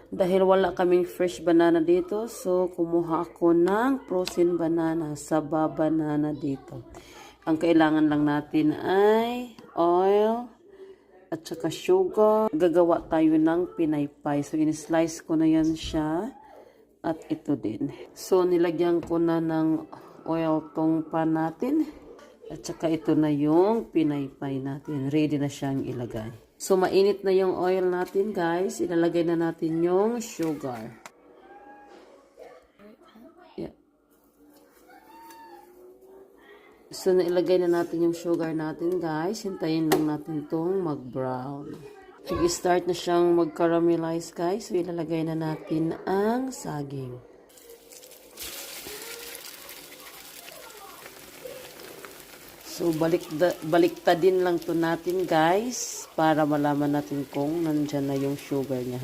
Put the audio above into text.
Dahil wala kaming fresh banana dito, so kumuha ako ng frozen banana sa banana dito. Ang kailangan lang natin ay oil at saka sugar. Gagawa tayo ng pinaypay. So, in-slice ko na yan siya. At ito din. So, nilagyan ko na ng oil tong pan natin. At saka ito na yung pinaypay natin. Ready na siyang ilagay. So, mainit na yung oil natin, guys. Ilalagay na natin yung sugar. Yeah. So, nailagay na natin yung sugar natin, guys. Hintayin lang natin itong mag-brown. Nag-start na siyang mag-caramelize, guys. So, ilalagay na natin ang saging. So, baliktadin lang to natin, guys. Para malaman natin kung nandyan na yung sugar niya.